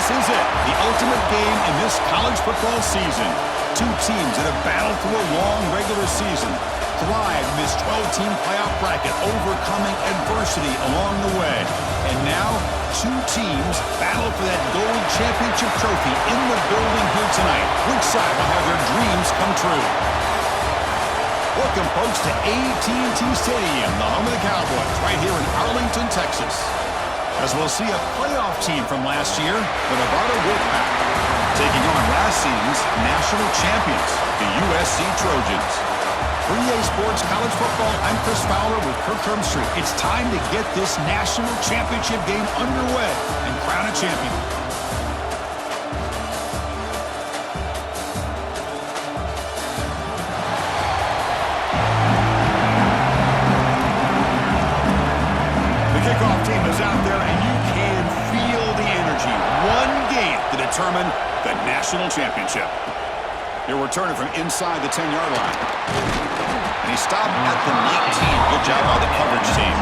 This is it, the ultimate game in this college football season. Two teams that have battled through a long regular season, thrived in this 12-team playoff bracket, overcoming adversity along the way. And now, two teams battle for that gold championship trophy in the building here tonight. Which side will have their dreams come true? Welcome, folks, to AT&T Stadium, the home of the Cowboys, right here in Arlington, Texas. As we'll see a playoff team from last year, the Nevada Wolfpack, taking on last season's national champions, the USC Trojans. For EA Sports College Football, I'm Chris Fowler with Kirk Street. It's time to get this national championship game underway and crown a champion. The kickoff team is out there, and you can feel the energy. One game to determine the national championship. He'll return it from inside the 10-yard line. And he stopped at the 19. Good job by the coverage team.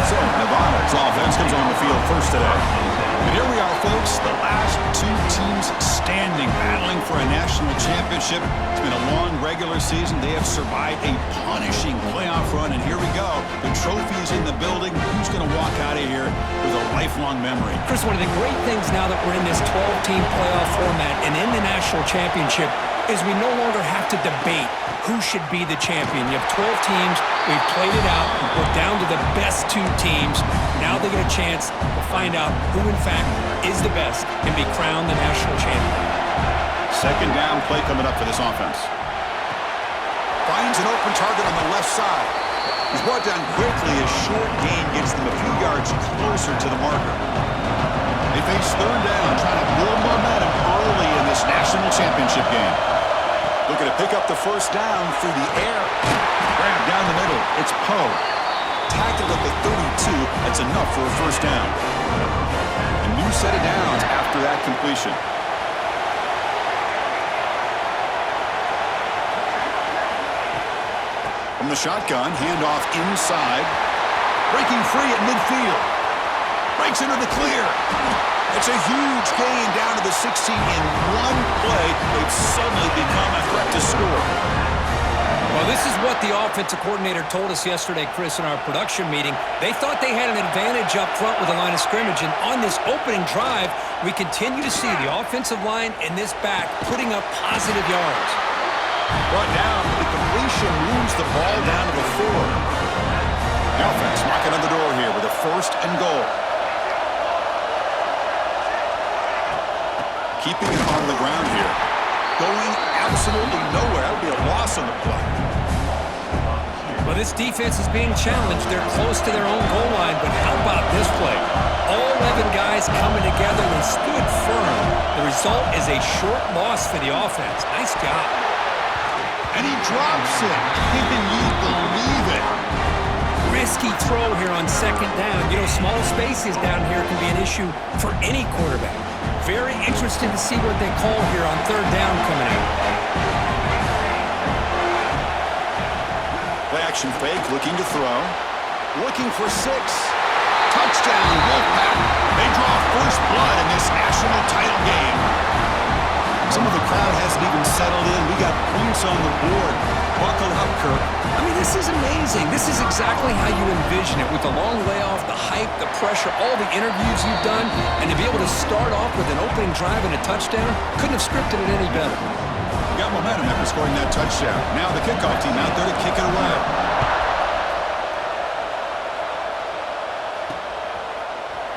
So, Nevada's offense comes on the field first today. And here we are, folks, the last two teams standing, battling for a national championship. It's been a long regular season. They have survived a punishing playoff run, and here we go. The trophy is in the building. Who's going to walk out of here with a lifelong memory? Chris, one of the great things now that we're in this 12-team playoff format and in the national championship is we no longer have to debate who should be the champion. You have 12 teams. We've played it out. We're down to the best two teams. Now they get a chance to find out who, in fact, is the best and be crowned the national champion. Second down play coming up for this offense. Finds an open target on the left side. He's brought down quickly as short gain gets them a few yards closer to the marker. They face third down, trying to build momentum early in this national championship game. Looking to pick up the first down through the air. Grab down the middle. It's Poe. Tackled at the 32. That's enough for a first down. A new set of downs after that completion. From the shotgun, handoff inside. Breaking free at midfield. Breaks into the clear. It's a huge gain down to the 16 in one play. They've suddenly become a threat to score. Well, this is what the offensive coordinator told us yesterday, Chris, in our production meeting. They thought they had an advantage up front with the line of scrimmage, and on this opening drive, we continue to see the offensive line and this back putting up positive yards. Brought down, the completion moves the ball down to the 4. The offense knocking on the door here with a first and goal. Keeping it on the ground here. Going absolutely nowhere. That would be a loss on the play. Well, this defense is being challenged. They're close to their own goal line, but how about this play? All 11 guys coming together and stood firm. The result is a short loss for the offense. Nice job. And he drops it. Can you believe it? Risky throw here on second down. You know, small spaces down here can be an issue for any quarterback. Very interesting to see what they call here on third down coming out. Play action fake, looking to throw. Looking for 6. Touchdown, Wolfpack. They draw first blood in this national title game. Some of the crowd hasn't even settled in. We got points on the board. Buckle up, Kirk. I mean, this is amazing. This is exactly how you envision it, with the long layoff, the hype, the pressure, all the interviews you've done, and to be able to start off with an opening drive and a touchdown, couldn't have scripted it any better. Got momentum after scoring that touchdown. Now the kickoff team out there to kick it away.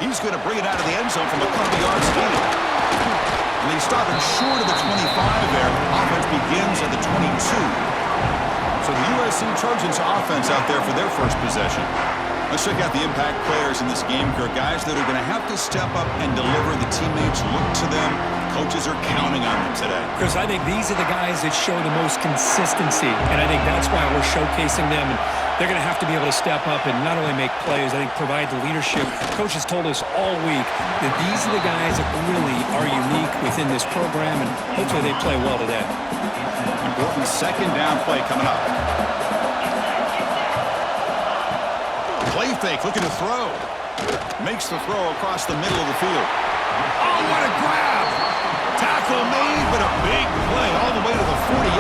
He's going to bring it out of the end zone from a couple yards gain. And they stop it short of the 25 there. Offense begins at the 22. So the USC Trojans offense out there for their first possession. Let's check out the impact players in this game, Kirk. Guys that are going to have to step up and deliver. The teammates look to them. Coaches are counting on them today. Chris, I think these are the guys that show the most consistency, and I think that's why we're showcasing them. And they're going to have to be able to step up and not only make plays, I think provide the leadership. Coaches told us all week that these are the guys that really are unique within this program, and hopefully they play well today. Important second down play coming up. Play fake, looking to throw. Makes the throw across the middle of the field. Oh, what a grab! Tackle made, but a big play all the way to the 48.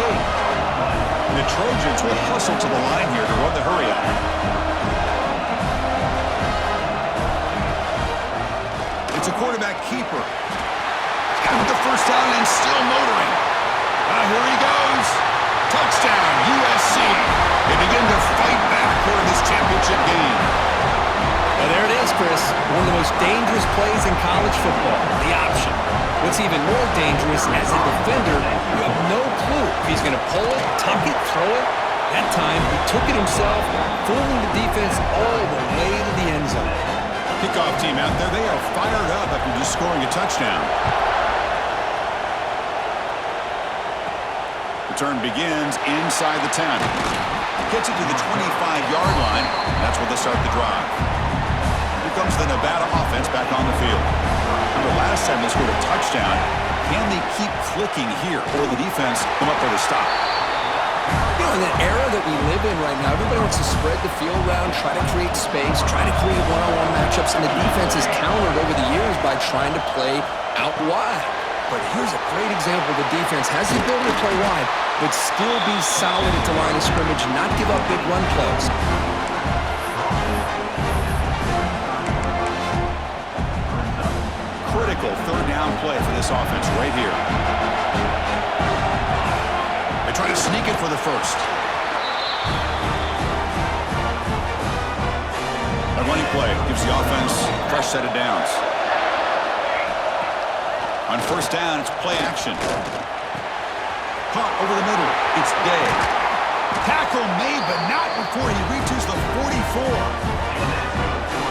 The Trojans will hustle to the line here to run the hurry up. It's a quarterback keeper. Got with the first down and still motoring. Here he goes. Touchdown, USC. They begin to fight back here in this championship game. Well, there it is, Chris. One of the most dangerous plays in college football, the option. What's even more dangerous, as a defender, you have no clue if he's going to pull it, tuck it, throw it. That time, he took it himself, fooling the defense all the way to the end zone. Kickoff team out there, they are fired up after just scoring a touchdown. Return begins inside the 10. Gets it to the 25-yard line. That's where they start the drive. Here comes the Nevada offense back on the field. The last time they scored a touchdown, can they keep clicking here, or the defense come up with a stop? You know, in the era that we live in right now, everybody wants to spread the field around, try to create space, try to create one-on-one matchups, and the defense is countered over the years by trying to play out wide. But here's a great example. The defense has the ability to play wide, but still be solid at the line of scrimmage, not give up big run plays. Critical third down play for this offense right here. They try to sneak it for the first. A running play gives the offense a fresh set of downs. On first down, it's play action. Caught over the middle. It's Day. Tackle made, but not before he reaches the 44.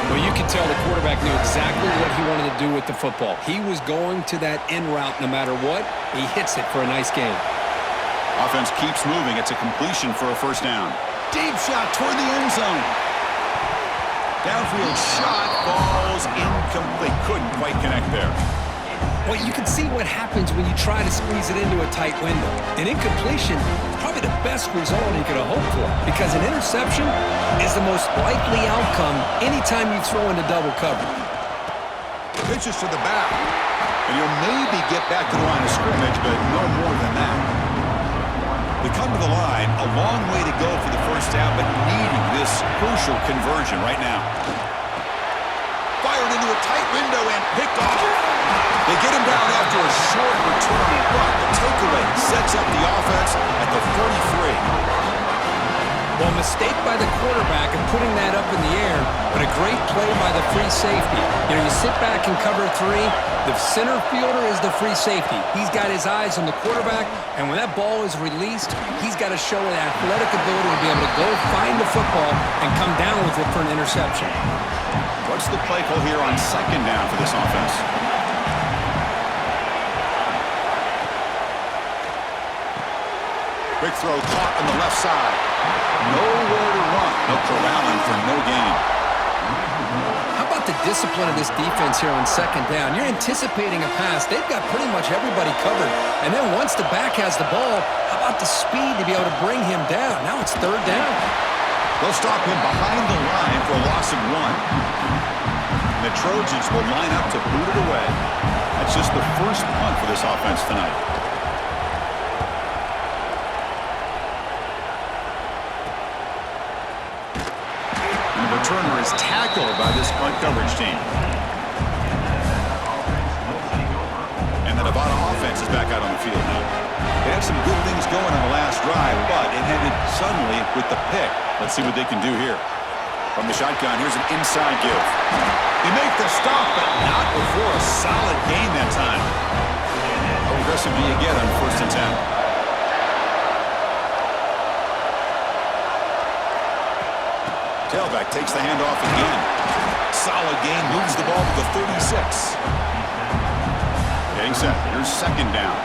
Well, you can tell the quarterback knew exactly what he wanted to do with the football. He was going to that in route no matter what. He hits it for a nice gain. Offense keeps moving. It's a completion for a first down. Deep shot toward the end zone. Downfield shot falls incomplete. Couldn't quite connect there. Well, you can see what happens when you try to squeeze it into a tight window. An incompletion is probably the best result you could have hoped for, because an interception is the most likely outcome anytime you throw into double coverage. Pitches to the back, and he'll maybe get back to the line of scrimmage, but no more than that. They come to the line, a long way to go for the first down, but needing this crucial conversion right now. Fired into a tight window and picked off. They get him down after a short return, but the takeaway sets up the offense at the 43. Well, mistake by the quarterback in putting that up in the air, but a great play by the free safety. You know, you sit back and cover three. The center fielder is the free safety. He's got his eyes on the quarterback, and when that ball is released, he's got to show an athletic ability to be able to go find the football and come down with it for an interception. What's the play call here on second down for this offense? Quick throw caught on the left side. Nowhere to run. No corralling for no gain. How about the discipline of this defense here on second down? You're anticipating a pass. They've got pretty much everybody covered. And then once the back has the ball, how about the speed to be able to bring him down? Now it's third down. They'll stop him behind the line for a loss of 1. The Trojans will line up to boot it away. That's just the first punt for this offense tonight. Returner is tackled by this punt coverage team. And the Nevada offense is back out on the field now. They had some good things going on the last drive, but it ended suddenly with the pick. Let's see what they can do here. From the shotgun, here's an inside give. They make the stop, but not before a solid gain that time. How aggressive do you get on first and 10? Tailback takes the handoff again. Solid gain, moves the ball to the 36. Getting set. Here's second down.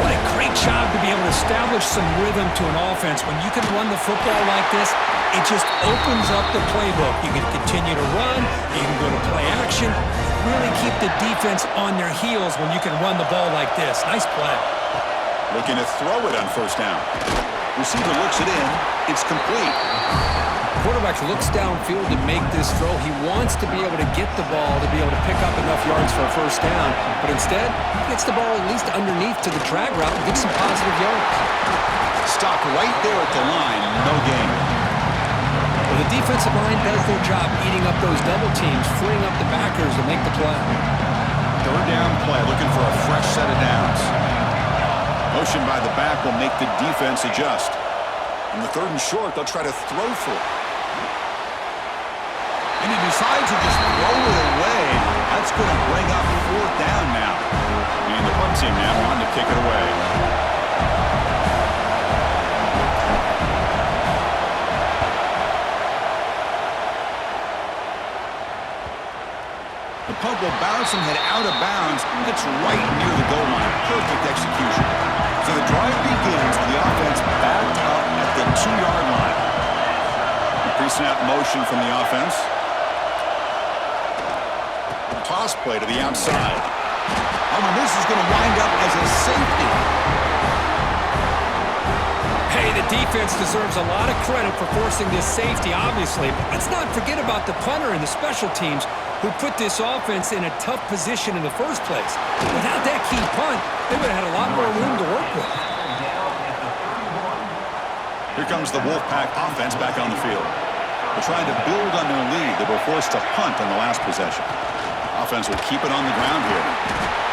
What a great job to be able to establish some rhythm to an offense. When you can run the football like this, it just opens up the playbook. You can continue to run. You can go to play action. Really keep the defense on their heels when you can run the ball like this. Nice play. Looking to throw it on first down. Receiver looks it in. It's complete. Quarterback looks downfield to make this throw. He wants to be able to get the ball to be able to pick up enough yards for a first down, but instead, he gets the ball at least underneath to the drag route and gets some positive yards. Stopped right there at the line, no gain. Well, the defensive line does their job eating up those double teams, freeing up the backers to make the play. Third down play, looking for a fresh set of downs. Motion by the back will make the defense adjust. In the third and short, they'll try to throw for it. And he decides to just throw it away. That's going to bring up fourth down now. And the punt team now on to kick it away. The punt will bounce and head out of bounds. That's right near the goal line. Perfect execution. So the drive begins with the offense backed up at the 2-yard line. The pre-snap motion from the offense. Toss play to the outside. Oh, and this is going to wind up as a safety. Hey, the defense deserves a lot of credit for forcing this safety, obviously. But let's not forget about the punter and the special teams who put this offense in a tough position in the first place. Without that key punt, they would have had a lot more room to work with. Here comes the Wolfpack offense back on the field. They're trying to build on their lead. They were forced to punt on the last possession. Offense will keep it on the ground here.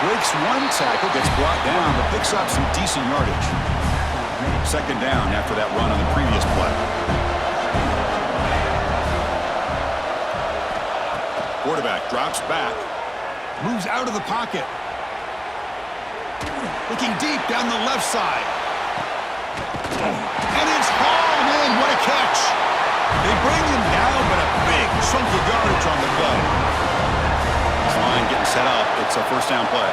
Breaks one tackle, gets brought down, but picks up some decent yardage. Second down after that run on the previous play. Quarterback drops back. Moves out of the pocket. Looking deep down the left side. And it's hauled in. What a catch. They bring him down, but a big chunk of yardage on the play. Line getting set up. It's a first down play.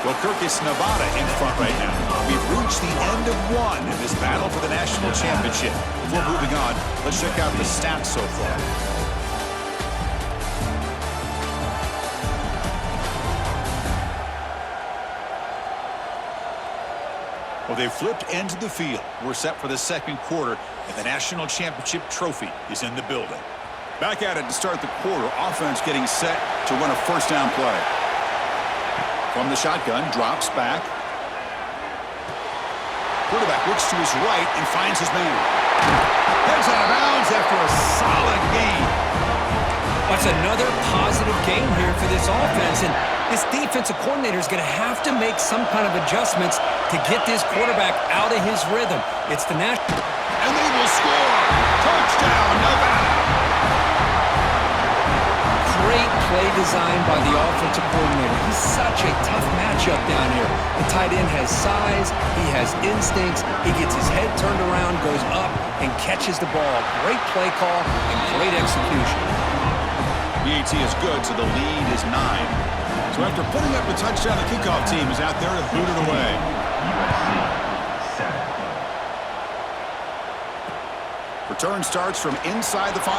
Well, Kirkus, Nevada in front right now. We've reached the end of one in this battle for the national championship. Before moving on, let's check out the stats so far. Well, they've flipped into the field. We're set for the second quarter, and the national championship trophy is in the building. Back at it to start the quarter. Offense getting set to run a first down play. From the shotgun, drops back. Quarterback looks to his right and finds his man. Heads out of bounds after a solid gain. That's another positive game here for this offense, and this defensive coordinator is going to have to make some kind of adjustments to get this quarterback out of his rhythm. It's the national... And they will score! Touchdown, Nevada! Great play design by the offensive coordinator. He's such a tough matchup down here. The tight end has size, he has instincts, he gets his head turned around, goes up, and catches the ball. Great play call and great execution. The AT is good, so the lead is 9. So after putting up the touchdown, the kickoff team is out there to boot it away. Return starts from inside the 5.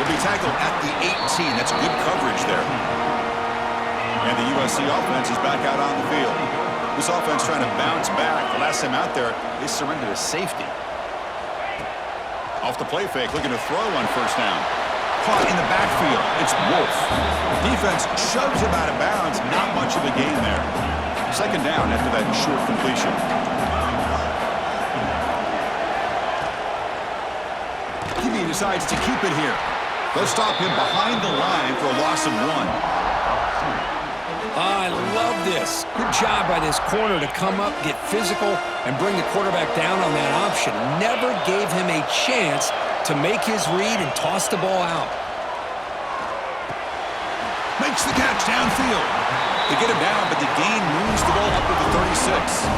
Will be tackled at the 18. That's good coverage there. And the USC offense is back out on the field. This offense trying to bounce back. The last time out there, they surrendered a safety. Off the play fake, looking to throw on first down. Caught in the backfield. It's Wolf. Defense shoves him out of bounds. Not much of a gain there. Second down after that short completion. He decides to keep it here. They'll stop him behind the line for a loss of 1. I love this. Good job by this corner to come up, get physical, and bring the quarterback down on that option. Never gave him a chance to make his read and toss the ball out. Makes the catch downfield. They get him down, but the gain moves the ball up to the 36.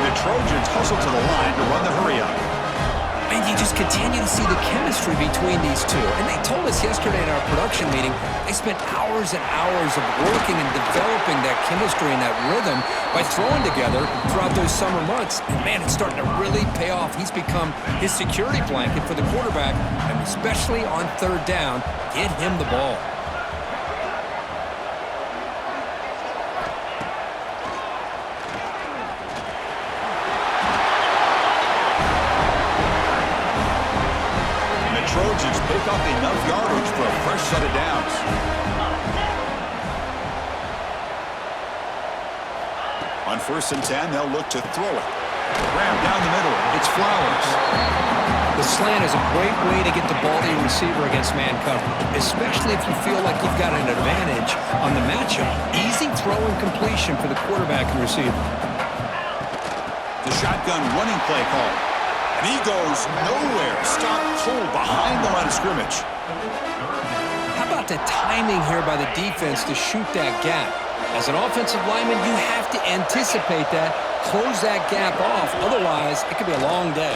The Trojans hustle to the line to run the hurry-up. And you just continue to see the chemistry between these two. And they told us yesterday in our production meeting, they spent hours and hours of working and developing that chemistry and that rhythm by throwing together throughout those summer months. And man, it's starting to really pay off. He's become his security blanket for the quarterback, and especially on third down, get him the ball. up enough yardage for a fresh set of downs. On 1st and 10, they'll look to throw it. Grab down the middle. It's Flowers. The slant is a great way to get the ball to your receiver against man coverage, especially if you feel like you've got an advantage on the matchup. Easy throw and completion for the quarterback and receiver. The shotgun running play call. And he goes nowhere. Stop cold behind the line of scrimmage. How about the timing here by the defense to shoot that gap? As an offensive lineman, you have to anticipate that, close that gap off. Otherwise, it could be a long day.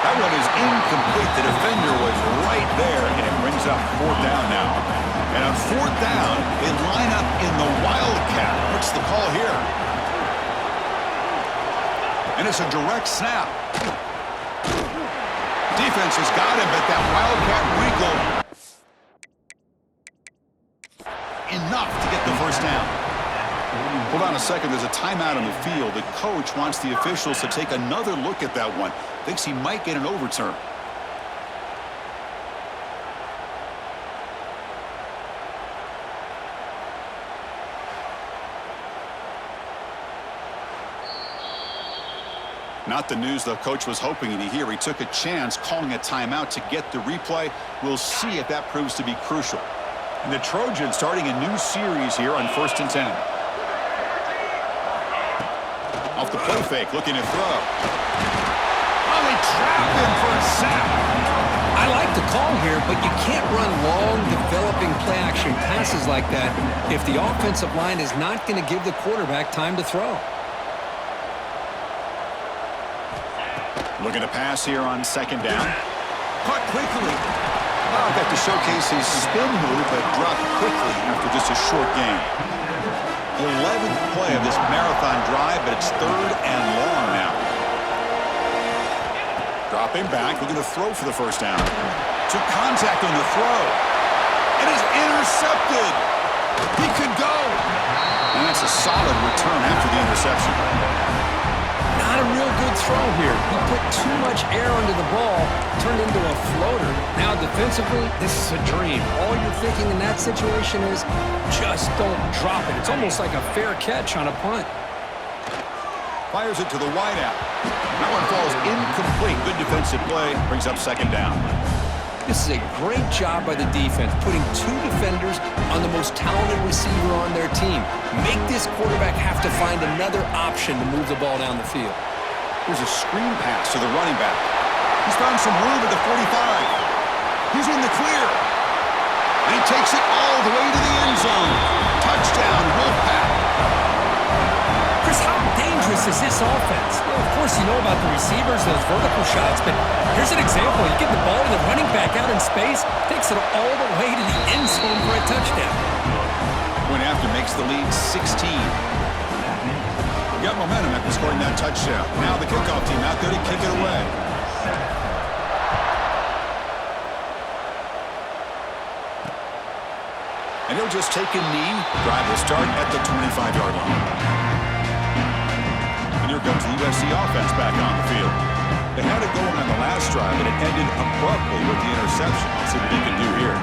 That one is incomplete. The defender was right there, and it brings up 4th down now. And on 4th down, they line up in the Wildcat. What's the call here? And it's a direct snap. Defense has got him, but that Wildcat wiggle enough to get the first down. Hold on a second. There's a timeout on the field. The coach wants the officials to take another look at that one. Thinks he might get an overturn. Not the news the coach was hoping to hear. He took a chance calling a timeout to get the replay. We'll see if that proves to be crucial. And the Trojans starting a new series here on 1st and 10. Off the play fake, looking to throw. Oh, they trap him for a sack. I like the call here, but you can't run long, developing play-action passes like that if the offensive line is not going to give the quarterback time to throw. Looking to pass here on 2nd down. Caught quickly. Well, got to showcase his spin move, but dropped quickly after just a short game. 11th play of this marathon drive, but it's 3rd and long now. Dropping back, looking to throw for the first down. Took contact on the throw. And is intercepted. He could go. And that's a solid return after the interception. Not a real good throw here. He put too much air under the ball, turned into a floater. Now defensively, this is a dream. All you're thinking in that situation is just don't drop it. It's almost like a fair catch on a punt. Fires it to the wideout. That one falls incomplete. Good defensive play. Brings up 2nd down. This is a great job by the defense, putting 2 defenders on the most talented receiver on their team. Make this quarterback have to find another option to move the ball down the field. Here's a screen pass to the running back. He's found some room at the 45. He's in the clear. And he takes it all the way to the end zone. Touchdown, Wolfpack. Chris, how dangerous is this offense? Well, of course, you know about the receivers, those vertical shots, but here's an example. You get the ball to the running back out in space, takes it all the way to the end zone for a touchdown. Point after makes the lead 16. Got momentum after scoring that touchdown. Now the kickoff team out there to kick it away. And he'll just take a knee. Drive will start at the 25-yard line. And here comes the USC offense back on the field. They had it going on the last drive, but it ended abruptly with the interception. Let's see what they can do here.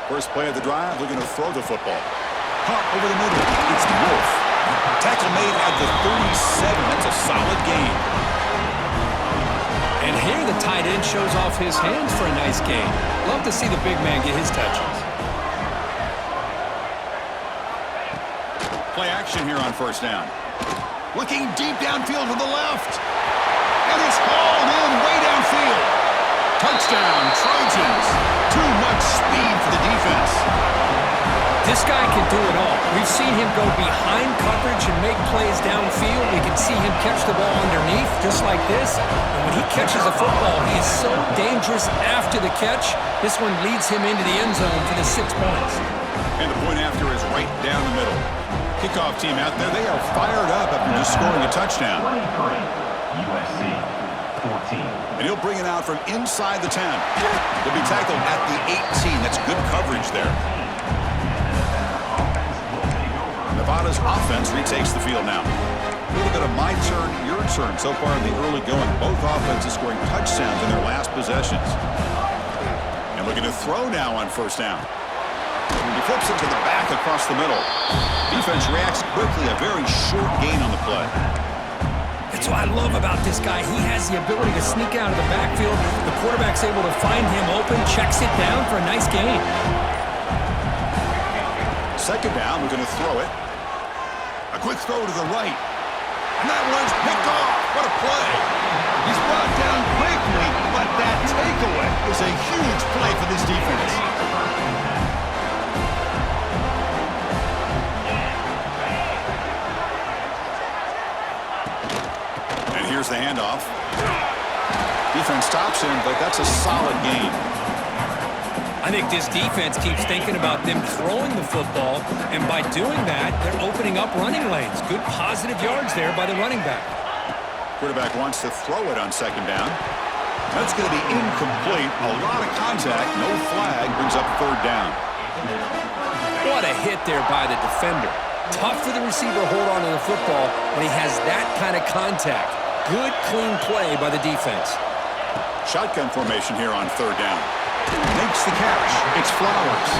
First play of the drive, looking to throw the football. Caught over the middle. It's Wolf. Tackle made at the 37. That's a solid gain. And here the tight end shows off his hands for a nice gain. Love to see the big man get his touches. Play action here on 1st down. Looking deep downfield to the left. And it's hauled in way downfield. Touchdown, Trojans. Too much speed for the defense. This guy can do it all. We've seen him go behind coverage and make plays downfield. We can see him catch the ball underneath, just like this. And when he catches a football, he is so dangerous after the catch. This one leads him into the end zone for the 6 points. And the point after is right down the middle. Kickoff team out there, they are fired up after just scoring a touchdown. USC 14. And he'll bring it out from inside the 10. He'll be tackled at the 18. That's good coverage there. Nevada's offense offense retakes the field now. A little bit of my turn, your turn so far in the early going. Both offenses scoring touchdowns in their last possessions. And looking to throw now on first down. He flips it to the back across the middle. Defense reacts quickly, a very short gain on the play. That's what I love about this guy. He has the ability to sneak out of the backfield. The quarterback's able to find him open, checks it down for a nice gain. Second down, we're going to throw it. A quick throw to the right. And that one's picked off. What a play. He's brought down quickly, but that takeaway is a huge play for this defense. And here's the handoff. Defense stops him, but that's a solid gain. I think this defense keeps thinking about them throwing the football, and by doing that, they're opening up running lanes. Good positive yards there by the running back. Quarterback wants to throw it on second down. That's going to be incomplete. A lot of contact, no flag, brings up third down. What a hit there by the defender. Tough for the receiver to hold on to the football when he has that kind of contact. Good, clean play by the defense. Shotgun formation here on third down. Makes the catch. It's Flowers.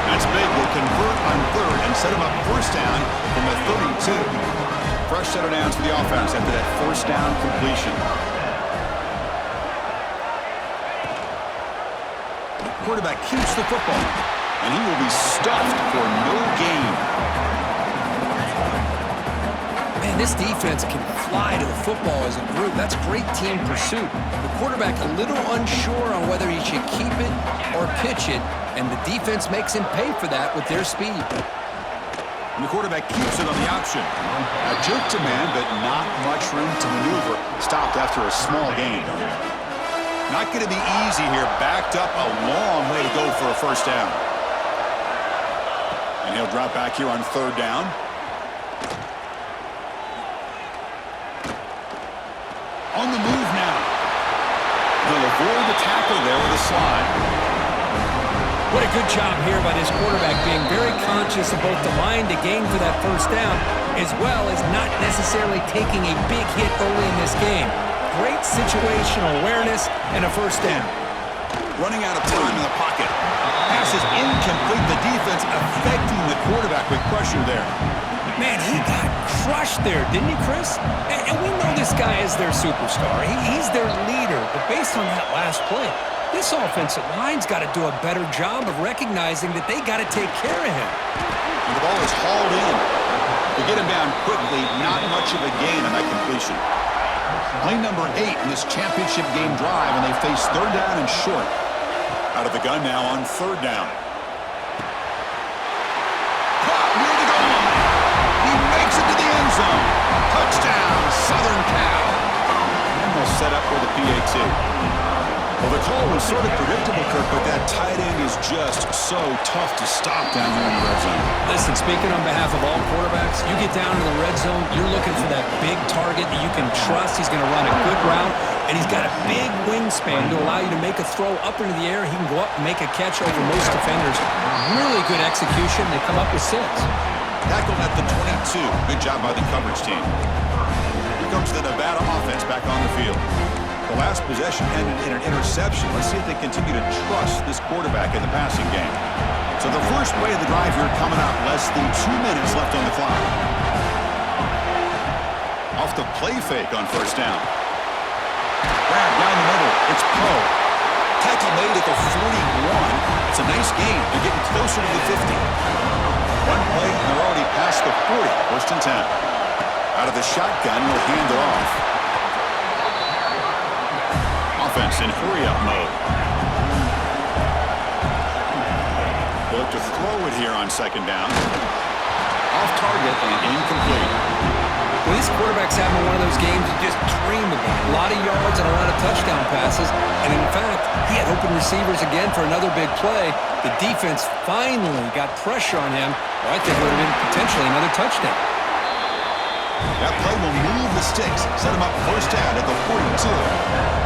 That's big. Will convert on third and set him up first down from the 32. Fresh set of downs for the offense after that first down completion. Quarterback keeps the football, and he will be stuffed for no gain. Man, this defense can fly to the football as a group. That's great team pursuit. The quarterback a little unsure on whether he should keep it or pitch it, and the defense makes him pay for that with their speed. And the quarterback keeps it on the option. A jerk to man, but not much room to maneuver. Stopped after a small gain. Not going to be easy here. Backed up a long way to go for a first down. And he'll drop back here on third down. On the move now. He'll avoid the tackle there with a slide. What a good job here by this quarterback, being very conscious of both the line to gain for that first down, as well as not necessarily taking a big hit early in this game. Great situational awareness and a first down. Running out of time in the pocket. Pass is incomplete. The defense affecting the quarterback with pressure there. Man, he got crushed there, didn't he, Chris? And we know this guy is their superstar. He's their leader. But based on that last play, this offensive line's got to do a better job of recognizing that they got to take care of him. And the ball is hauled in. To get him down quickly, not much of a gain on that completion. Play number 8 in this championship game drive, and they face third down and short. Out of the gun now on third down. Caught near the goal line. He makes it to the end zone. Touchdown, Southern Cal. And they'll set up for the PAT. Well, the call was sort of predictable, Kirk, but that tight end is just so tough to stop down there in the red zone. Listen, speaking on behalf of all quarterbacks, you get down in the red zone, you're looking for that big target that you can trust. He's going to run a good route, and he's got a big wingspan to allow you to make a throw up into the air. He can go up and make a catch over most defenders. Really good execution. They come up with 6. Tackled at the 22. Good job by the coverage team. Here comes the Nevada offense back on the field. The last possession ended in an interception. Let's see if they continue to trust this quarterback in the passing game. So the first play of the drive here coming up. Less than 2 minutes left on the clock. Off the play fake on first down. Grab down the middle. It's Poe. Tackle made at the 41. It's a nice gain. They're getting closer to the 50. One play, and they're already past the 40. First and 10. Out of the shotgun, he'll hand it off. Offense in hurry-up mode. They'll look to throw it here on second down. Off target and incomplete. Well, this quarterback's having one of those games you just dream about. A lot of yards and a lot of touchdown passes. And in fact, he had open receivers again for another big play. The defense finally got pressure on him. Well, I think it would have been potentially another touchdown. That play will move the sticks. Set him up first down at the 42.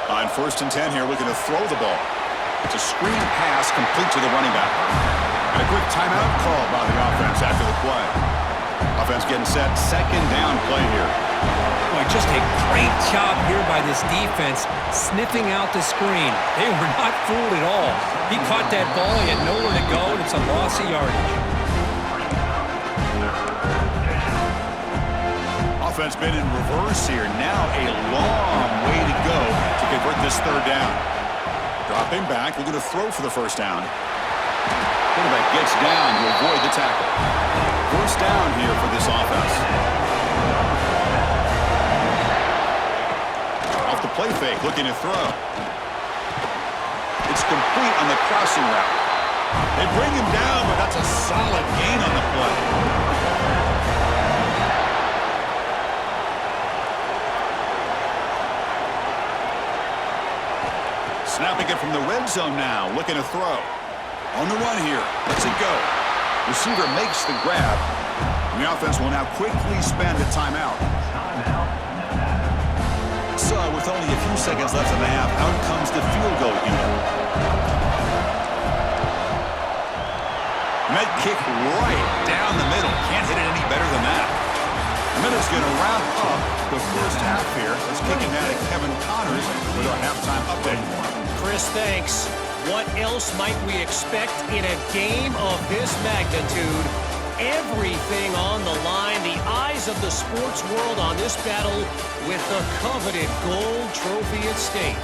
On first and 10 here, looking to throw the ball. It's a screen pass complete to the running back. And a quick timeout call by the offense after the play. Offense getting set. Second down play here. Boy, just a great job here by this defense, sniffing out the screen. They were not fooled at all. He caught that ball, he had nowhere to go, and it's a loss of yardage. Offense been in reverse here. Now a long way to go to convert this third down. Dropping back, looking to throw for the first down. Quarterback gets down to avoid the tackle. First down here for this offense. Off the play fake, looking to throw. It's complete on the crossing route. They bring him down, but that's a solid gain on the play. Snapping it from the red zone now, looking to throw. On the run here, lets it go. Receiver makes the grab. And the offense will now quickly spend a timeout. So, with only a few seconds left in the half, out comes the field goal unit. And that kick right down the middle. Can't hit it any better than that. The minute's going to wrap up the first half here. Let's kick it now to Kevin Connors with our halftime update. Chris, thanks. What else might we expect in a game of this magnitude? Everything on the line. The eyes of the sports world on this battle with the coveted gold trophy at stake.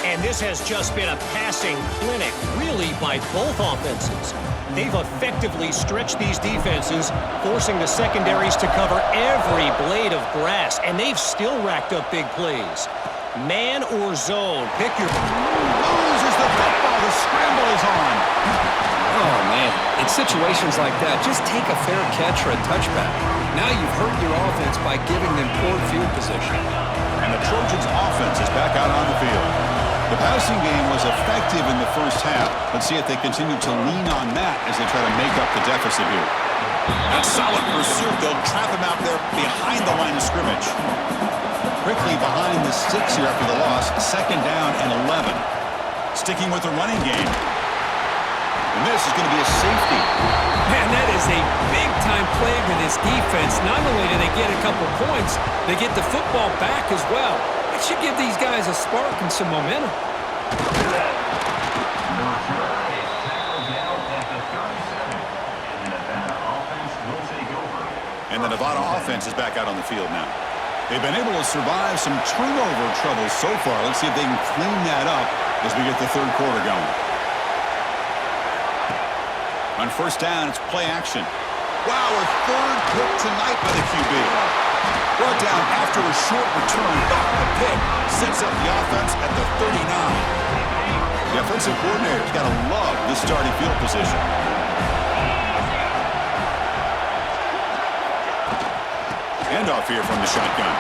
And this has just been a passing clinic, really, by both offenses. They've effectively stretched these defenses, forcing the secondaries to cover every blade of grass, and they've still racked up big plays. Man or zone, pick your... Loses the football. The scramble is on. Oh, man. In situations like that, just take a fair catch or a touchback. Now you've hurt your offense by giving them poor field position. And the Trojans' offense is back out on the field. The passing game was effective in the first half. Let's see if they continue to lean on that as they try to make up the deficit here. That solid pursuit, they'll trap him out there behind the line of scrimmage. Quickly behind the sticks here after the loss. Second down and 11. Sticking with the running game. And this is going to be a safety. Man, that is a big-time play for this defense. Not only do they get a couple points, they get the football back as well. It should give these guys a spark and some momentum. And the Nevada offense is back out on the field now. They've been able to survive some turnover trouble so far. Let's see if they can clean that up as we get the third quarter going. On first down, it's play action. Wow, a third pick tonight by the QB. Brought down after a short return, but the pick sets up the offense at the 39. The offensive coordinator's got to love this starting field position. Handoff here from the shotgun.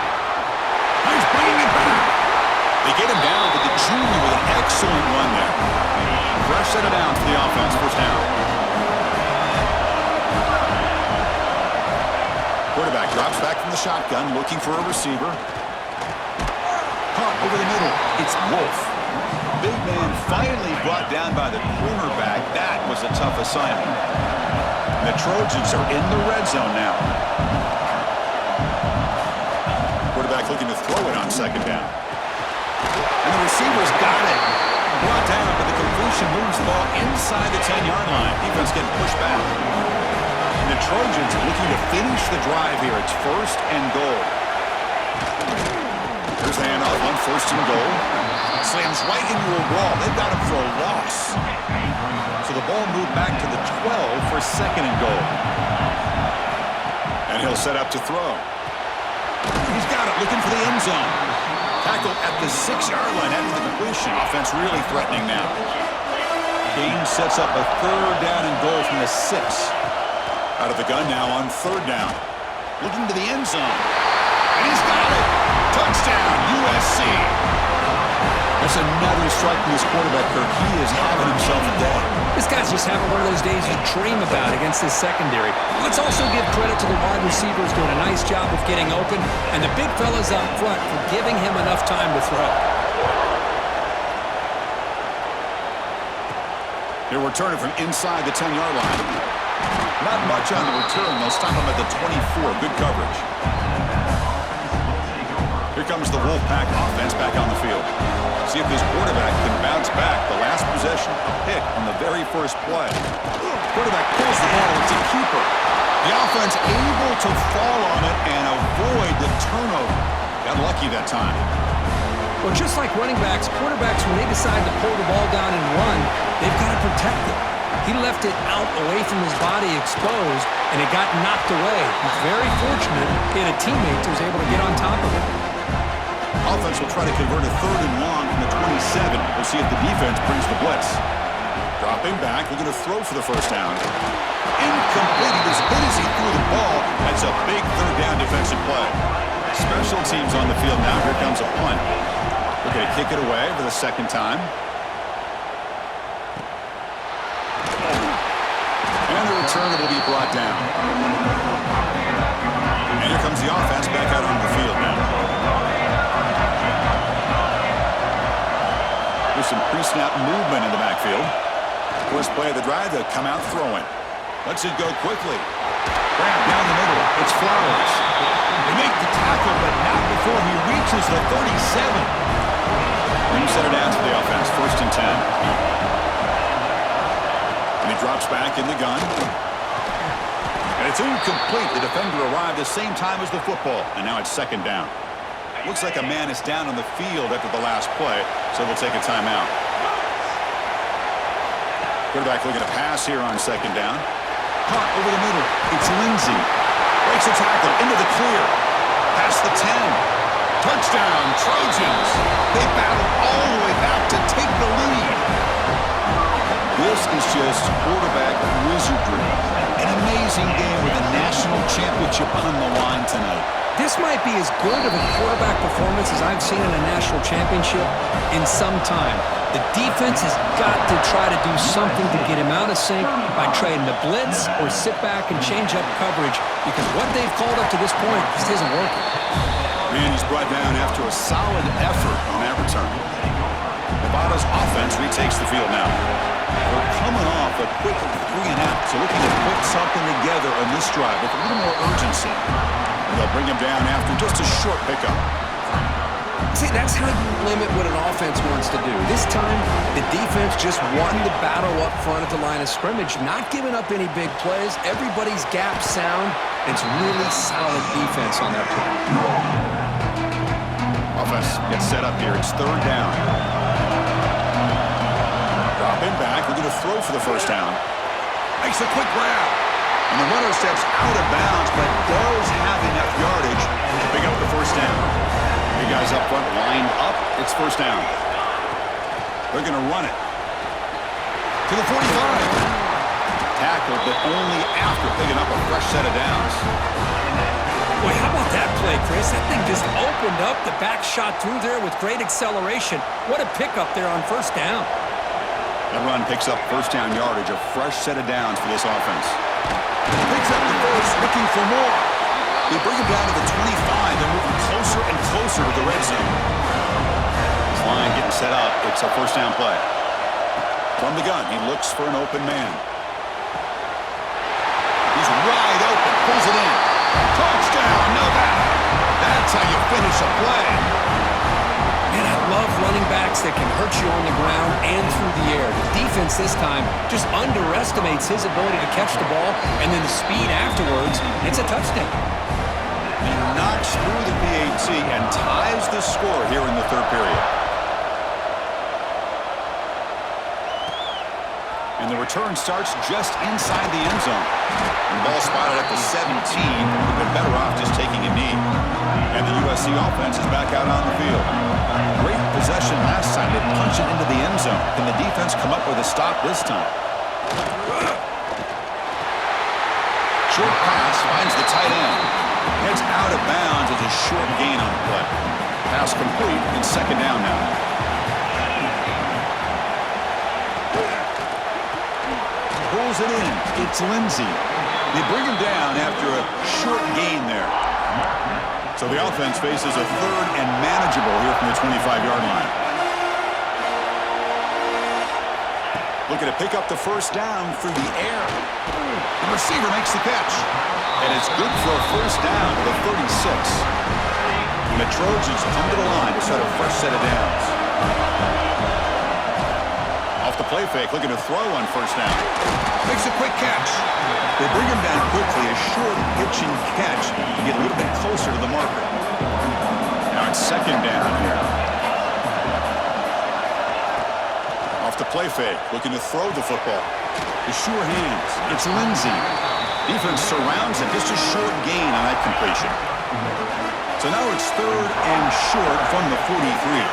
He's bringing it back. They get him down, but the junior with an excellent run there. Fresh set of downs for the offense, first down. Quarterback drops back from the shotgun, looking for a receiver. Punt over the middle. It's Wolf. Big man finally brought down by the cornerback. That was a tough assignment. The Trojans are in the red zone now. Quarterback looking to throw it on second down. And the receiver's got it. Brought down, but the completion moves the ball inside the 10-yard line. Defense getting pushed back. And the Trojans looking to finish the drive here. It's first and goal. Here's the handoff on first and goal. Slams right into a wall. They've got him for a loss. So the ball moved back to the 12 for second and goal. And he'll set up to throw. He's got it, looking for the end zone. Tackled at the 6-yard line after the completion. Offense really threatening now. Gain sets up a third down and goal from the 6. Out of the gun now on third down. Looking to the end zone. And he's got it. Touchdown, USC. That's another strike from this quarterback, Kirk. He is having himself a day. This guy's just having one of those days you dream about against this secondary. Let's also give credit to the wide receivers doing a nice job of getting open, and the big fellas up front for giving him enough time to throw. They're returning from inside the 10-yard line. Not much on the return. They'll stop him at the 24. Good coverage. Here comes the Wolfpack offense back on the field. See if this quarterback can bounce back. The last possession, a pick on the very first play. Quarterback pulls the ball. It's a keeper. The offense able to fall on it and avoid the turnover. Got lucky that time. Well, just like running backs, quarterbacks, when they decide to pull the ball down and run, they've got to protect it. He left it out away from his body exposed, and it got knocked away. He's very fortunate he had a teammate who was able to get on top of it. Offense will try to convert a 3rd and long from the 27. We'll see if the defense brings the blitz. Dropping back, looking to throw for the first down. Incomplete. He was hit as he threw the ball. That's a big 3rd down defensive play. Special teams on the field now. Here comes a punt. We're going to kick it away for the 2nd time. And the returner will be brought down. And here comes the offense back out on the field now. There's some pre-snap movement in the backfield. First play of the drive, they'll come out throwing. Lets it go quickly. Graham down the middle. It's Flowers. They make the tackle, but not before he reaches the 37. And set it out to the offense. 1st and 10. And he drops back in the gun. And it's incomplete. The defender arrived the same time as the football. And now it's 2nd down. Looks like a man is down on the field after the last play, so we'll take a timeout. Quarterback looking to pass here on 2nd down. Caught over the middle. It's Lindsey. Breaks a tackle into the clear. Past the 10. Touchdown, Trojans. They battle all the way back to take the lead. This is just quarterback wizardry. An amazing game with a national championship on the line tonight. This might be as good of a quarterback performance as I've seen in a national championship in some time. The defense has got to try to do something to get him out of sync by trying to blitz or sit back and change up coverage, because what they've called up to this point just isn't working. And he's brought down after a solid effort on that return. Nevada's offense retakes the field now. They're coming off a quick 3-and-out, so looking to put something together on this drive with a little more urgency. And they'll bring him down after just a short pickup. See, that's how you limit what an offense wants to do. This time, the defense just won the battle up front at the line of scrimmage, not giving up any big plays. Everybody's gap sound. It's really solid defense on that play. Offense gets set up here. It's 3rd down. Dropping back, looking to throw for the first down. Makes a quick grab. And the runner steps out of bounds, but does have enough yardage to pick up the first down. The guys up front lined up. It's 1st down. They're going to run it. To the 45. Tackled, but only after picking up a fresh set of downs. Boy, how about that play, Chris? That thing just opened up. The back shot through there with great acceleration. What a pickup there on 1st down. That run picks up 1st down yardage, a fresh set of downs for this offense. Picks up the first, looking for more. They bring him down to the 25. They're moving closer and closer to the red zone. This line getting set up. It's a 1st down play. From the gun, he looks for an open man. He's wide open, pulls it in. Touchdown, Nevada. That's how you finish a play. Man, I love running backs that can hurt you on the ground and through the air. The defense this time just underestimates his ability to catch the ball, and then the speed afterwards, it's a touchdown. He knocks through the PAT and ties the score here in the 3rd period. And the return starts just inside the end zone. And the ball spotted at the 17. We've been better off just taking a knee. And the USC offense is back out on the field. Great possession last time. They punch it into the end zone. Can the defense come up with a stop this time? Short pass finds the tight end. Heads out of bounds as a short gain on the play. Pass complete and 2nd down now. Pulls it in. It's Lindsey. They bring him down after a short gain there. So the offense faces a 3rd and manageable here from the 25-yard line. Looking to pick up the first down through the air. The receiver makes the catch. And it's good for a first down to the 36. And the Trojans come to the line to set a fresh set of downs. Off the play fake, looking to throw on first down. Makes a quick catch. They bring him down quickly, a short pitch and catch to get a little bit closer to the marker. Now it's second down here. Off the play fake, looking to throw the football. The sure hands. It's Lindsey. Defense surrounds him. Just a short gain on that completion. So now it's third and short from the 43.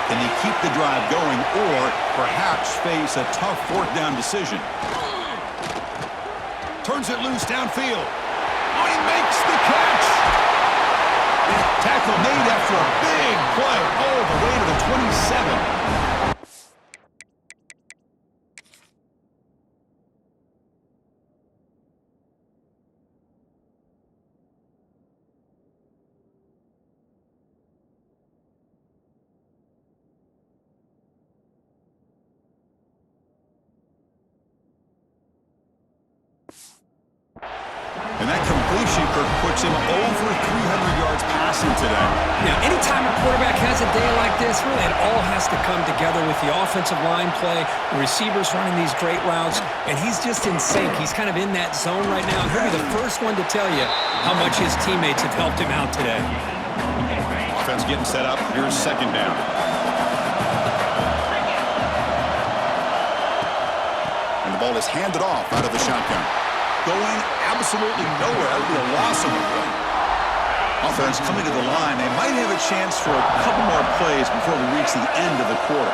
Can he keep the drive going or perhaps face a tough fourth down decision? Turns it loose downfield. Oh, he makes the catch. Tackle made after a big play all the way to the 27. And that completion, Kirk, puts him over 300 yards passing today. Now, anytime a quarterback has a day like this, really it all has to come together with the offensive line play, the receivers running these great routes, and he's just in sync. He's kind of in that zone right now, and he'll be the first one to tell you how much his teammates have helped him out today. Offense getting set up. Here's second down. And the ball is handed off out of the shotgun. Going absolutely nowhere. That would be a loss of the play. Offense coming to the line. They might have a chance for a couple more plays before we reach the end of the quarter.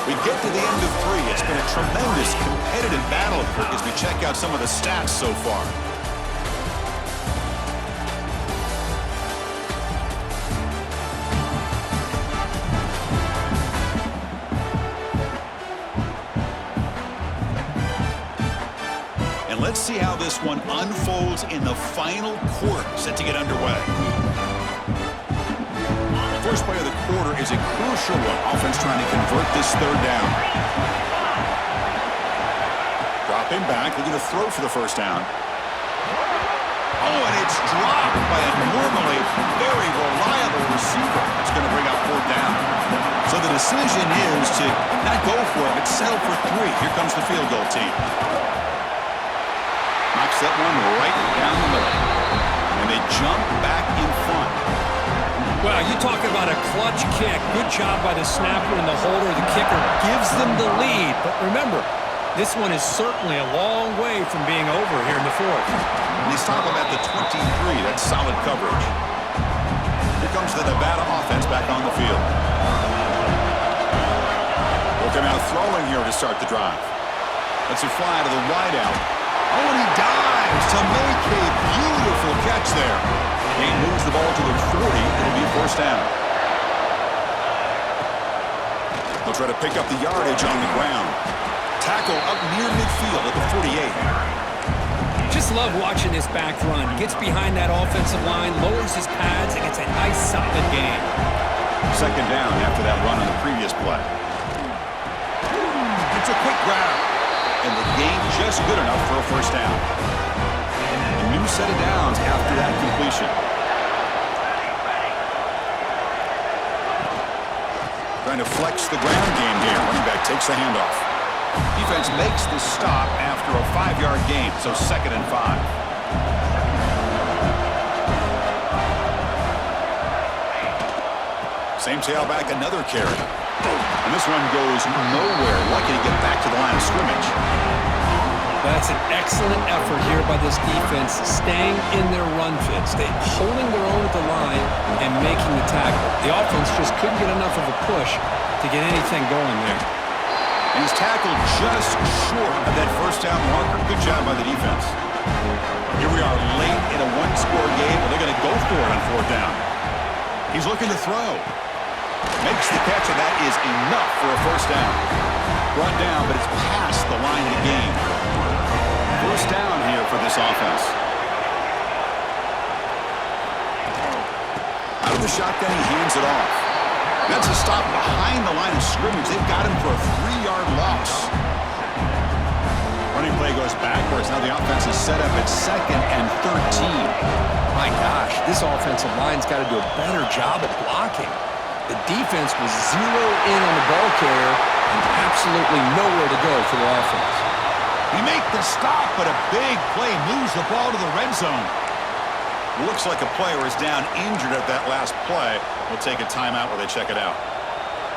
We get to the end of three. It's been a tremendous competitive battle as we check out some of the stats so far. Let's see how this one unfolds in the final quarter, set to get underway. First play of the quarter is a crucial one. Offense trying to convert this third down. Dropping back, looking to throw for the first down. Oh, and it's dropped by a normally very reliable receiver. That's going to bring up fourth down. So the decision is to not go for it, but settle for three. Here comes the field goal team. Knocks that one right down the middle. And they jump back in front. Well, you talk about a clutch kick. Good job by the snapper and the holder. The kicker gives them the lead. But remember, this one is certainly a long way from being over here in the fourth. And they stop him at the 23. That's solid coverage. Here comes the Nevada offense back on the field. Looking out throwing here to start the drive. Let's it fly to the wideout. Oh, and he dives to make a beautiful catch there. He moves the ball to the 40. It'll be first down. They'll try to pick up the yardage on the ground. Tackle up near midfield at the 48. Just love watching this back run. Gets behind that offensive line, lowers his pads, and gets a nice solid gain. Second down after that run on the previous play. It's a quick grab. And the gain just good enough for a first down. A new set of downs after that completion. Trying to flex the ground game here. Running back takes the handoff. Defense makes the stop after a 5-yard gain, so second and 5. Same tailback, another carry. And this one goes nowhere. Lucky to get back to the line of scrimmage. That's an excellent effort here by this defense, staying in their run fit, holding their own at the line and making the tackle. The offense just couldn't get enough of a push to get anything going there. And he's tackled just short of that first down marker. Good job by the defense. Here we are late in a one-score game, and they're going to go for it on fourth down. He's looking to throw. Makes the catch, and that is enough for a first down. Brought down, but it's past the line of the game. First down here for this offense. Out of the shotgun, he hands it off. That's a stop behind the line of scrimmage. They've got him for a 3-yard loss. Running play goes backwards. Now the offense is set up at 2nd and 13. My gosh, this offensive line's got to do a better job of blocking. The defense was zeroed in on the ball carrier and absolutely nowhere to go for the offense. We make the stop, but a big play moves the ball to the red zone. Looks like a player is down injured at that last play. We'll take a timeout while they check it out.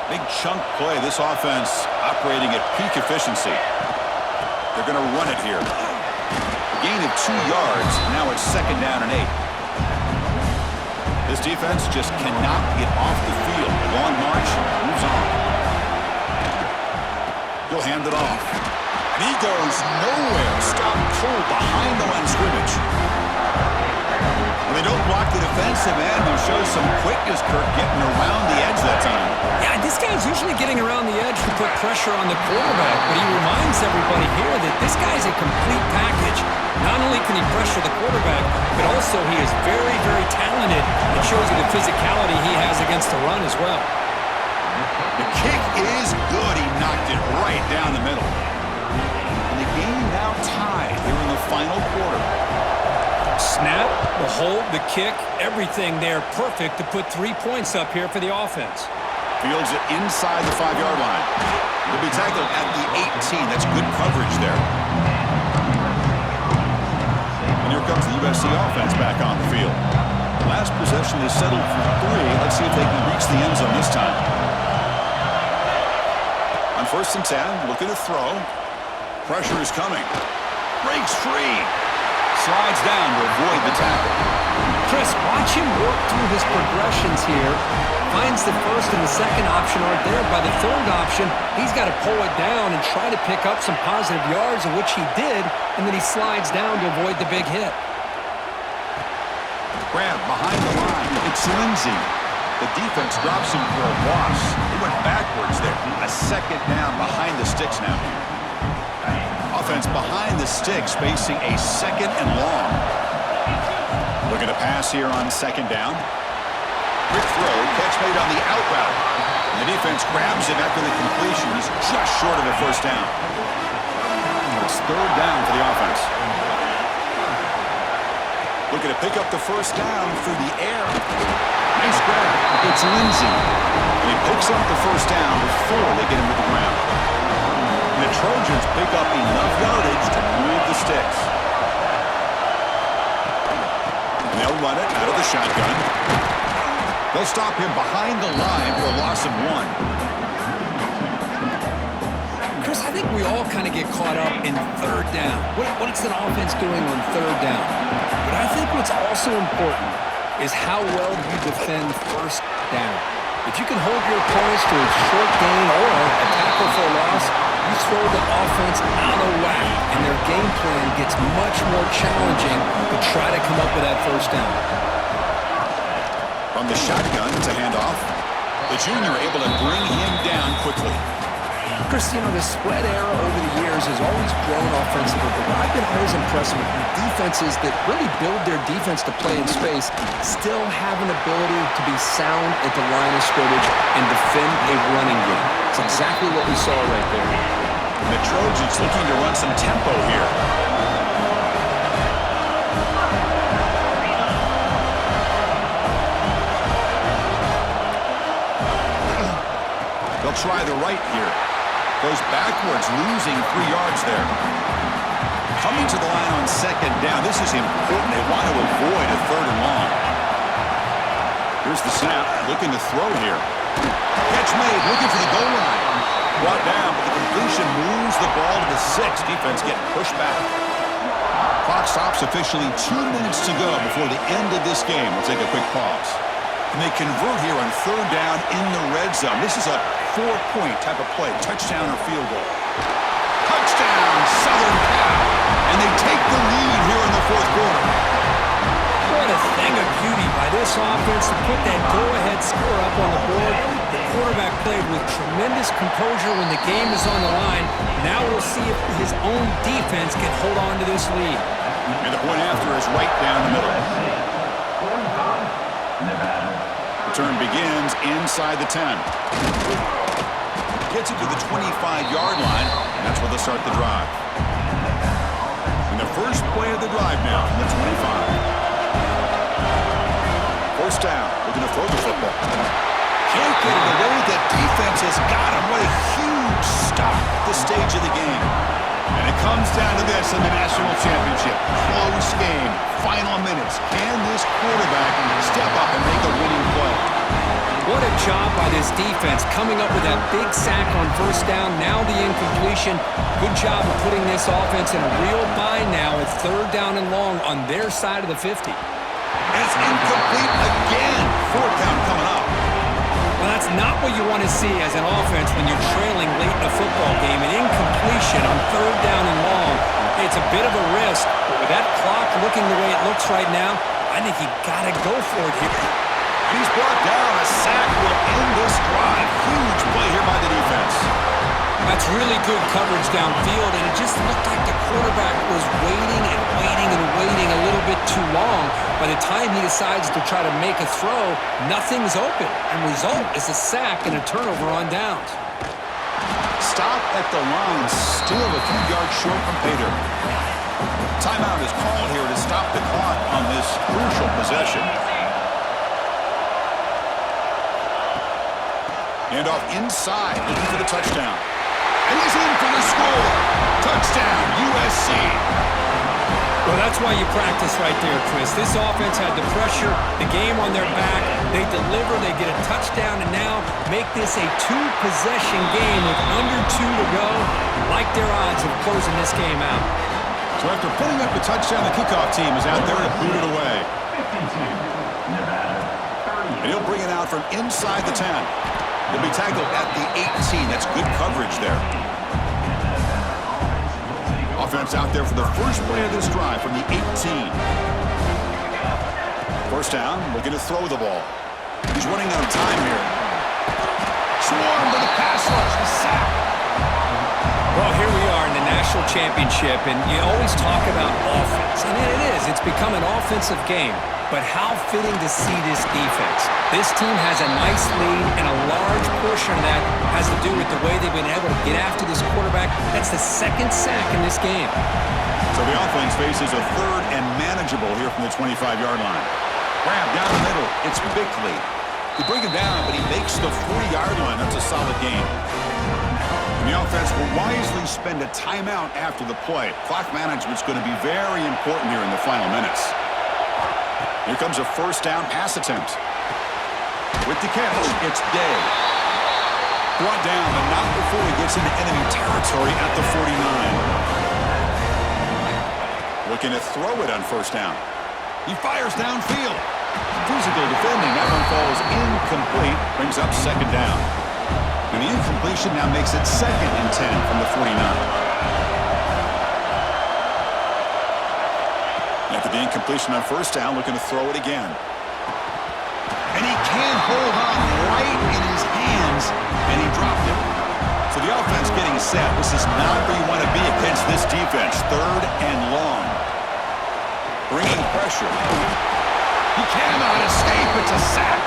Big chunk play. This offense operating at peak efficiency. They're going to run it here. A gain of 2 yards. Now it's 2nd down and 8. This defense just cannot get off the field. The long march moves on. He'll hand it off. And he goes nowhere. Stop cold behind the line of scrimmage. They don't block the defensive end, who shows some quickness, Kirk, getting around the edge that time. Yeah, this guy's usually getting around the edge to put pressure on the quarterback, but he reminds everybody here that this guy's a complete package. Not only can he pressure the quarterback, but also he is very, very talented. It shows you the physicality he has against the run as well. The kick is good. He knocked it right down the middle. And the game now tied here in the final quarter. Snap, the hold, the kick, everything there perfect to put 3 points up here for the offense. Fields it inside the 5-yard line. He'll be tackled at the 18. That's good coverage there. And here comes the USC offense back on the field. Last possession is settled for 3. Let's see if they can reach the end zone this time. On 1st and 10, looking to throw. Pressure is coming. Breaks free. Slides down to avoid the tackle. Chris, watch him work through his progressions here. Finds the 1st and the 2nd option aren't there. By the 3rd option, he's got to pull it down and try to pick up some positive yards, of which he did, and then he slides down to avoid the big hit. Grab behind the line. It's Lindsey. The defense drops him for a loss. He went backwards there. A 2nd down behind the sticks now. Offense behind the sticks, facing a 2nd and long. Looking to pass here on 2nd down. Quick throw, catch made on the out route. And the defense grabs him after the completion. He's just short of a 1st down. It's 3rd down for the offense. Looking to pick up the 1st down through the air. Nice grab. It's Lindsey. And he picks up the 1st down before they get him to the ground. The Trojans pick up enough yardage to move the sticks. And they'll run it out of the shotgun. They'll stop him behind the line for a loss of 1. Chris, I think we all kind of get caught up in 3rd down. What's an offense doing on 3rd down? But I think what's also important is how well you defend 1st down. If you can hold your opponents to a short gain or a tackle for a loss, you throw the offense out of whack, and their game plan gets much more challenging to try to come up with that 1st down. From the shotgun to handoff, the junior able to bring him down quickly. Chris, you know, the spread era over the years has always grown offensively, but what I've been always impressed with defenses that really build their defense to play in space still have an ability to be sound at the line of scrimmage and defend a running game. It's exactly what we saw right there. And the Trojans looking to run some tempo here. They'll try the right here. Goes backwards, losing 3 yards there. Coming to the line on 2nd down. This is important. They want to avoid a 3rd and long. Here's the snap. Looking to throw here. Catch made. Looking for the goal line. Brought down, but the completion moves the ball to the 6. Defense getting pushed back. Clock stops officially. 2 minutes to go before the end of this game. We'll take a quick pause. And they convert here on 3rd down in the red zone. This is a 4-point type of play. Touchdown or field goal. Touchdown, Southern Cal. And they take the lead here in the 4th quarter. What a thing of beauty by this offense to put that go-ahead score up on the board. The quarterback played with tremendous composure when the game is on the line. Now we'll see if his own defense can hold on to this lead. And the point after is right down the middle. Nevada. The Turn begins inside the 10. Gets it to the 25-yard line, and that's where they'll start the drive. And the first play of the drive now from the 25. First down, looking to throw the football. Can't get it away. The defense has got him. What a huge stop at this stage of the game. And it comes down to this in the national championship. Close game, final minutes. Can this quarterback step up and make a winning play? What a job by this defense coming up with that big sack on first down. Now the incompletion. Good job of putting this offense in a real bind now at third down and long on their side of the 50. It's incomplete again. Fourth down coming up. Well, that's not what you want to see as an offense when you're trailing late in a football game. An incompletion on third down and long. It's a bit of a risk, but with that clock looking the way it looks right now, I think you got to go for it here. He's brought down. A sack will end this drive. Huge play here by the defense. That's really good coverage downfield, and it just looked like the quarterback was waiting and waiting and waiting a little bit too long. By the time he decides to try to make a throw, nothing's open, and result is a sack and a turnover on downs. Stop at the line, still a few yards short from pay dirt. Timeout is called here to stop the clock on this crucial possession. And off inside, looking for the touchdown. And he's in for the score. Touchdown, USC. Well, that's why you practice right there, Chris. This offense had the pressure, the game on their back. They deliver, they get a touchdown, and now make this a two-possession game with under 2 to go. Like their odds of closing this game out. So after putting up the touchdown, the kickoff team is out there to boot it away. 52, Nevada, 30. And he'll bring it out from inside the 10. He'll be tackled at the 18. That's good coverage there. Offense out there for the first play of this drive from the 18. First down, looking to throw the ball. He's running out of time here. Swarm to the pass rush, the sack. Well, here we are in the national championship, and you always talk about offense. I mean, it is. It's become an offensive game. But how fitting to see this defense. This team has a nice lead, and a large portion of that has to do with the way they've been able to get after this quarterback. That's the second sack in this game. So the offense faces a third and manageable here from the 25-yard line. Grab down the middle. It's Bickley. They bring him down, but he makes the 40-yard line. That's a solid game. And the offense will wisely spend a timeout after the play. Clock management's going to be very important here in the final minutes. Here comes a first down pass attempt. With the catch, it's Day. Brought down, but not before he gets into enemy territory at the 49. Looking to throw it on first down. He fires downfield. Physical defending. That one falls incomplete. Brings up second down. And the incompletion now makes it 2nd and 10 from the 49. After the incompletion on first down, looking to throw it again. And he can't hold on right in his hands, and he dropped it. So the offense getting set. This is not where you want to be against this defense. Third and long. Bringing pressure. He cannot escape. It's a sack.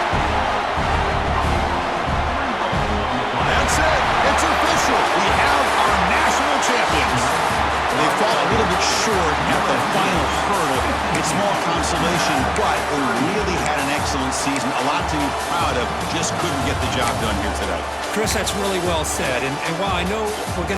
That's it. It's official. We have our national champions. They fall a little bit short at the final hurdle. It's small consolation, but they really had an excellent season. A lot to be proud of. Just couldn't get the job done here today. Chris, that's really well said. And while I know we're going to